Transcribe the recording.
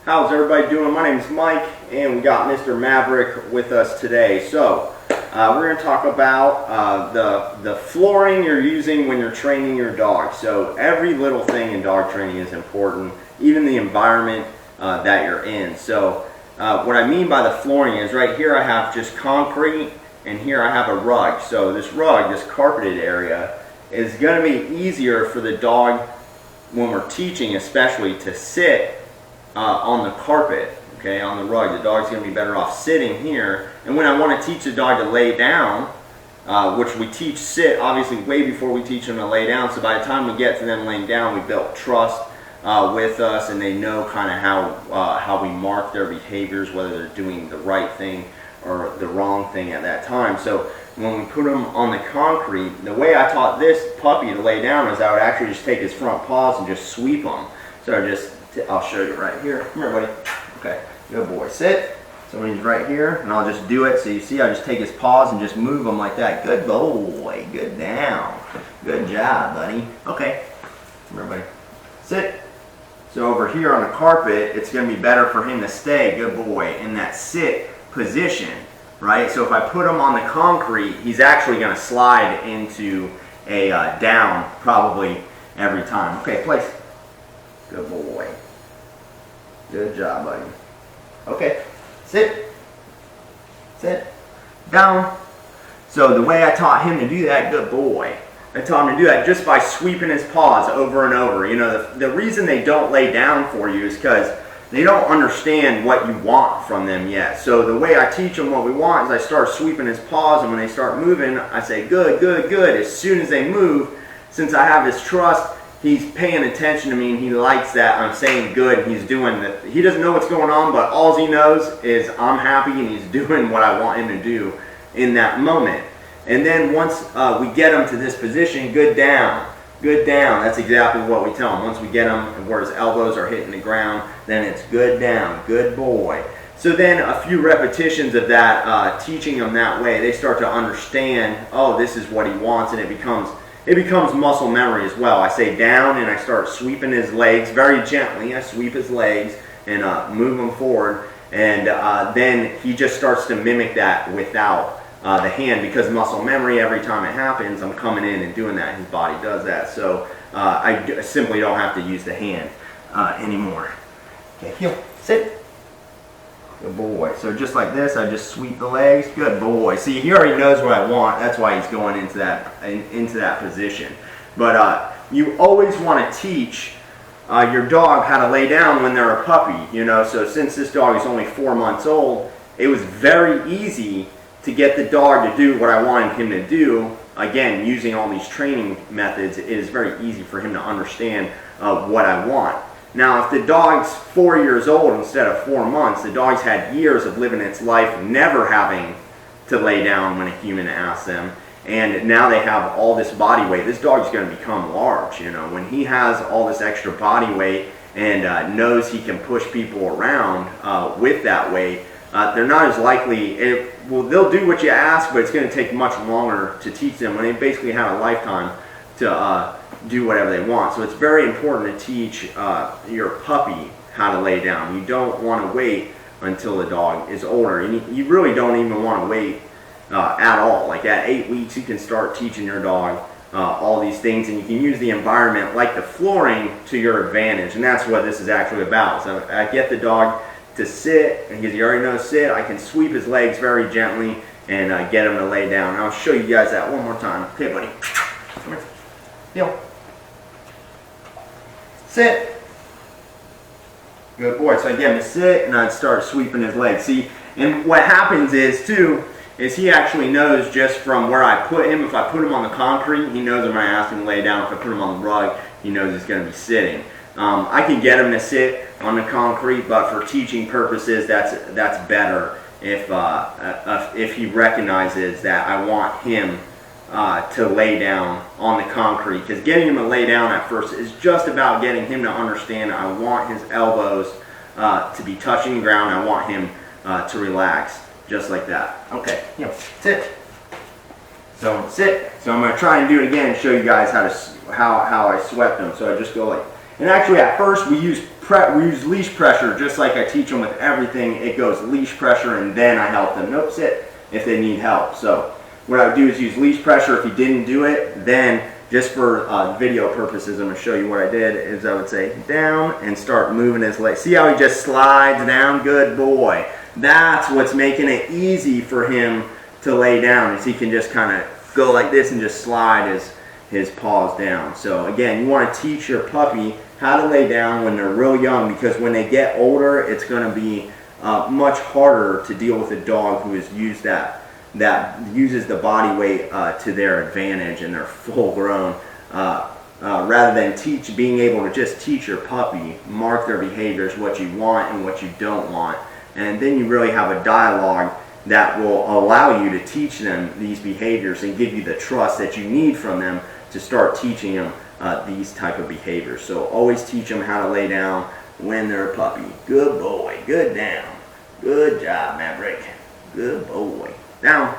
How's everybody doing? My name is Mike, and we got Mr. Maverick with us today. So, we're going to talk about the flooring you're using when you're training your dog. So, every little thing in dog training is important, even the environment that you're in. So, what I mean by the flooring is right here I have just concrete, and here I have a rug. So, this rug, this carpeted area, is going to be easier for the dog when we're teaching, especially to sit on the carpet, okay, on the rug. The dog's going to be better off sitting here. And when I want to teach the dog to lay down, which we teach sit obviously way before we teach them to lay down, so by the time we get to them laying down, we built trust with us, and they know kind of how we mark their behaviors, whether they're doing the right thing or the wrong thing at that time. So when we put them on the concrete, the way I taught this puppy to lay down is I would actually just take his front paws and just sweep them. So I'll show you right here. Come here, buddy. Okay, good boy. Sit. So he's right here, and I'll just do it. So you see, I just take his paws and just move them like that. Good boy. Good down. Good job, buddy. Okay. Come here, buddy. Sit. So over here on the carpet, it's going to be better for him to stay, good boy, in that sit position, right? So if I put him on the concrete, he's actually going to slide into a down probably every time. Okay, place. Good boy. Good job, buddy. Okay, sit. Sit. Down. So the way I taught him to do that, good boy, I taught him to do that just by sweeping his paws over and over. You know, the reason they don't lay down for you is because they don't understand what you want from them yet. So the way I teach them what we want is I start sweeping his paws, and when they start moving, I say, good, good, good. As soon as they move, since I have his trust, he's paying attention to me, and he likes that I'm saying good, and he's doing that. He doesn't know what's going on, but all he knows is I'm happy, and he's doing what I want him to do in that moment. And then once we get him to this position, good down. Good down. That's exactly what we tell him. Once we get him where his elbows are hitting the ground, then it's good down. Good boy. So then a few repetitions of that, teaching him that way, they start to understand, oh, this is what he wants, and it becomes muscle memory as well. I say down, and I start sweeping his legs very gently. I sweep his legs and move him forward, and then he just starts to mimic that without the hand, because muscle memory, every time it happens, I'm coming in and doing that. His body does that. So I simply don't have to use the hand anymore. Okay, heel, sit. Good boy. So just like this, I just sweep the legs. Good boy. See, he already knows what I want. That's why he's going into that position. But you always want to teach your dog how to lay down when they're a puppy. You know, so since this dog is only 4 months old, it was very easy to get the dog to do what I wanted him to do. Again, using all these training methods, it is very easy for him to understand what I want. Now, if the dog's 4 years old instead of 4 months, the dog's had years of living its life never having to lay down when a human asks them, and now they have all this body weight. This dog's going to become large. You know, when he has all this extra body weight and knows he can push people around with that weight, they're not as likely. They'll do what you ask, but it's going to take much longer to teach them when they basically have a lifetime to do whatever they want. So it's very important to teach your puppy how to lay down. You don't want to wait until the dog is older. You really don't even want to wait at all. Like at 8 weeks, you can start teaching your dog all these things, and you can use the environment like the flooring to your advantage. And that's what this is actually about. So I get the dog to sit, and because he already knows sit, I can sweep his legs very gently and get him to lay down. And I'll show you guys that one more time. Okay, buddy. Come here. Heel. Sit. Good boy. So I get him to sit, and I'd start sweeping his legs. See, and what happens is, too, is he actually knows just from where I put him. If I put him on the concrete, he knows I'm going to ask him to lay down. If I put him on the rug, he knows he's going to be sitting. I can get him to sit on the concrete, but for teaching purposes, that's better if he recognizes that I want him to lay down on the concrete. Because getting him to lay down at first is just about getting him to understand I want his elbows to be touching the ground. I want him to relax, just like that. Okay, sit. So sit. So I'm going to try and do it again and show you guys how I swept them. So I just go like, and actually at first we use use leash pressure just like I teach them with everything. It goes leash pressure and then I help them. Nope, sit if they need help. So what I would do is use leash pressure. If you didn't do it, then just for video purposes, I'm going to show you what I did is I would say down and start moving his leg. See how he just slides down? Good boy. That's what's making it easy for him to lay down, is he can just kind of go like this and just slide his paws down. So again, you want to teach your puppy how to lay down when they're real young, because when they get older, it's going to be much harder to deal with a dog who has used that uses the body weight to their advantage and they're full grown, rather than being able to just teach your puppy, mark their behaviors, what you want and what you don't want, and then you really have a dialogue that will allow you to teach them these behaviors and give you the trust that you need from them to start teaching them these type of behaviors. So always teach them how to lay down when they're a puppy. Good boy, good down. Good job, Maverick. Good boy. Down.